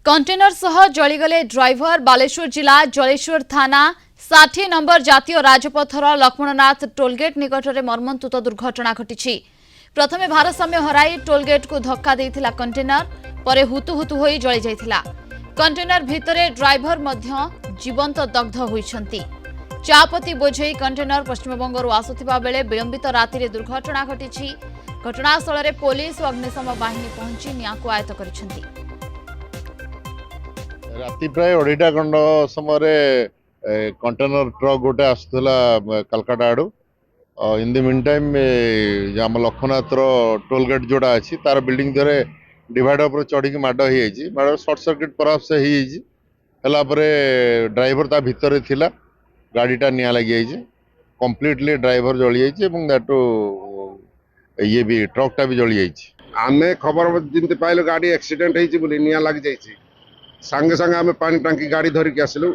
Container सह जलीगले driver Baleshwar जिला जलेश्वर थाना 60 नंबर जातीय राजपथर लक्ष्मणनाथ टोलगेट निकट में मर्मन्तुत दुर्घटना घटी। प्रथमे भारसाम्य हराई टोलगेट को धक्का देइथिला कंटेनर परे हुतुहुतु होई जली जाइथिला। कंटेनर भितरे ड्राइवर मध्य जीवंत दग्ध होइछंती। चापती बोझेई कंटेनर पश्चिमबंगरू आसुथिबा बेले विलंबित राति दुर्घटना घटी। घटनास्थल में पुलिस और अग्निशम बाहिनी पहुंची निया को आयत्त करिसेंती। राति प्राय 2:30 खंड समय कंटेनर ट्रक गोटे आसुला कलकाता आड़ू इन द मीन टाइम आम लक्ष्मणनाथ टोलगेट जोड़ा अच्छी तार बिल्डिंग धरे डिवाइडर पर चढ़ी माड़ हो सर्ट सर्किट पराप्स ड्राइवर ता भितर थिला गाड़ीटा निया लगी कंप्लीटली ड्राइवर जली जाटू ये भी ट्रकटा भी जली जाइए। आमे खबर जमी पाइल गाड़ी एक्सीडेंट होती निया लग जाइए सांगे सांगे आम पानी टांकी गाड़ी धरिकी आसलु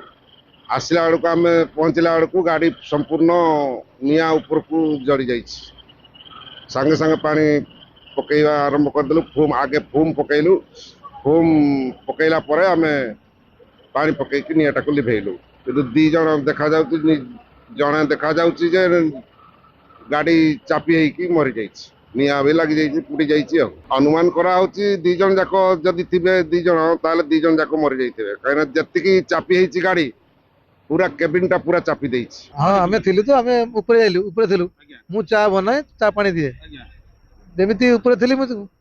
आसला बेलू आम पहुँचला बेलू गाड़ी संपूर्ण निया ऊपर को जड़ी जाइए। सांगे सांगे पानी पकईवा आरंभ करदेलु फूम आगे फूम पकईलु फूम पकईला परे आम पानी पकईकी नियाटा को लिभेलु कि दी जन देखा जड़े देखा गाड़ी चापी होगी मरी जाइए निया भी लग जाइए पुड़ी जाइए। अनुमान करा दी जन जाक जदि थे दी जन ताले दी जन जाक मरी जाइए कहीं जी चापी होती गाड़ी पूरा केबिनटा पूरा चापी दे। हाँ आम थी तो आम ऊपर मु चा बनाए चा पानी दिए जमी ऊपर थी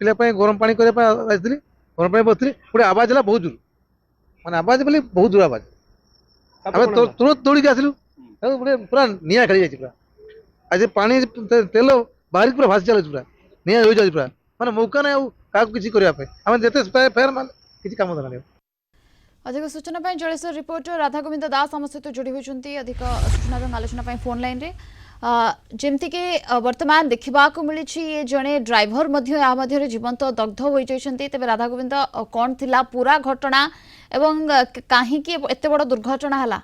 पे गरम पानी करने गरम पानी बसली गोटे आवाज है बहुत दूर माने आवाज बोले बहुत दूर आवाज आम तुरंत दौड़ी आसलु गोटे पूरा निया खेली जाइए पूरा आज पानी तेल बाहर पूरा भासी चलुच पूरा निया हो जाए पूरा माने मौका ना क्या किसी करने आम जिते फेर मान किसी काम देना। अधिक सूचना पाई जलेश्वर रिपोर्टर राधा गोविंद दास आम सहित जोड़ी होती अधिक सूचना और आलोचना फोन लाइन रे जमती कि वर्तमान देखा मिली ये जड़े ड्राइवर मध्य जीवंत दग्ध हो तेज राधा गोविंद कौन थिला पूरा घटना एवं कहीं एत बड़ दुर्घटना है?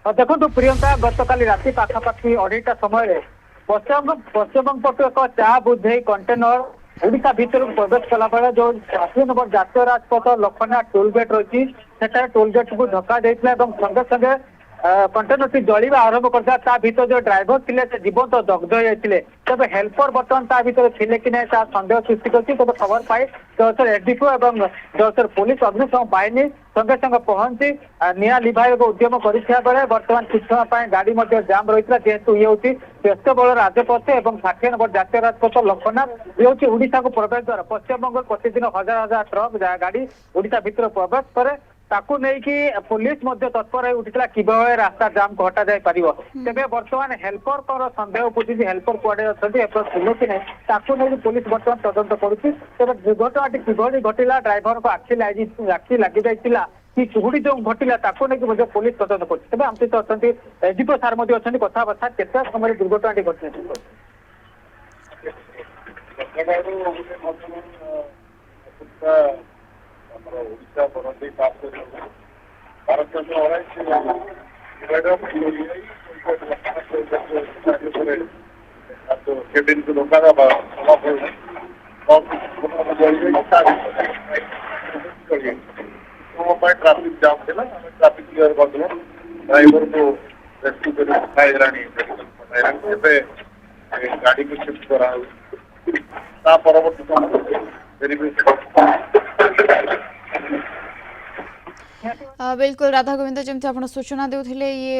देखो प्रियंका गतकाली राति पाखापाखि 2:30 समय पश्चिमबंग पटु एक चा बुझे कंटेनर ओडिशा भीतर प्रवेश कला बेले जो 80 नंबर जातीय राजपथ लक्ष्मणनाथ टोलगेट रही टोलगेट को धक्का देता संगे संगे कंटेनर टी जलिबा आरंभ करता भीतर जो ड्राइवर थे जीवंत दग्ध होते तब हेल्पर बर्तमान ता भीतर थे कि नहीं सन्देह सृष्टि करती। तब खबर पाई जलसर एसडीपी और जलसर पुलिस अग्निशम बाहिनी संगे संगे पहुंची निया लिभाई उद्यम कर बर्तमान कुछ समय गाड़ी जाम रही है जेहेतु ये हूँ व्यस्तबहुल राजपथ और 60 नंबर जातीय राजपथ लक्ष्मणनाथ ये हूँ ओडिशा को प्रवेश द्वार पश्चिमबंग प्रतिदिन हजार हजार ट्रक गाड़ी ओडिशा भीतर प्रवेश करे ताकू नहीं कि पुलिस तत्पर हो उठा कि रास्ता जाम को हटा जाए पार तेज बर्तमान हेल्पर को सन्देह बुझी हेल्पर कुआड़े अच्छा थे कि नहीं ताकू नहीं पुलिस बर्तमान तदंत करुच्ची तेज दुर्घटना किभली घटला ड्राइवर को आखि लगी जाइला कि कुहुड़ी जो घटला ताकू नहीं पुलिस तदंत कर आम सहित अच्छा एसडीपी सार अच्छा कथबार्ता केते समय दुर्घटना घटी ओडिशा बनते भारत केबिन को धोखा ट्राफिक जाम थी ट्राफिक क्लियर करदेल ड्राइवर को रेस्क्यू कर गाड़ी को शिफ्ट करा परवर्ती बिल्कुल राधा गोविंद जमी आप सूचना देते ये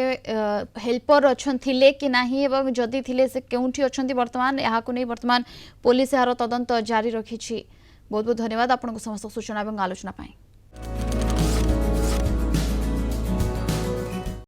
हेल्पर अच्छा कि नहीं एवं जदि थे से केउठी अच्छा बर्तमान यहाँ नहीं बर्तमान पुलिस यार तदंत जारी रखी। बहुत बहुत धन्यवाद आपको समस्त सूचना और आलोचना।